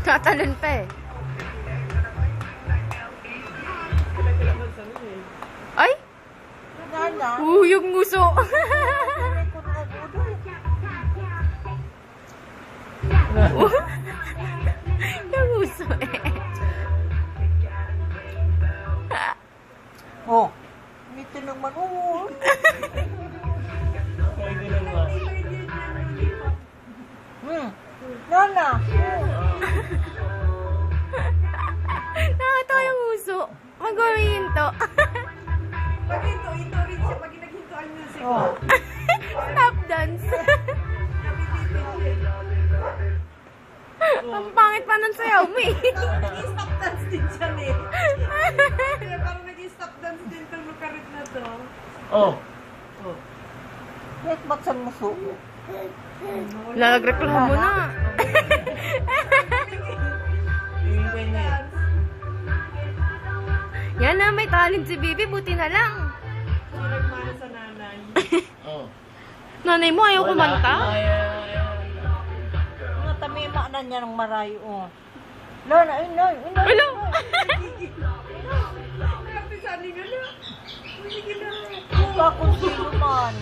Tatalon pa eh. Ay! Yung nguso. Yung nguso eh. Oh, ngiti naman. Oo. Nana. Nakatawa yung nguso. Mag-umihinto. Pag-hinto rin siya. Pag naghintoan niya siya. Oh. Stop dance. Ang pangit pa nun sayaw mo eh. Nag-stop dance din siya eh. Kaya parang nag-stop dance din itong lukarit na to. Oh. Oh. Wait, baksan mo so? Nagreklamo na. Hihintay niya. Yan na, may talent si Bibi. Buti na lang. Nagmana sa nanay. Oh. Nanay mo ayaw kumanta? Mga tamima na niya ng marayo. Oh. Nana, inay. Wala. Kapit sa aling ano? Sige na. Buka kung sino man.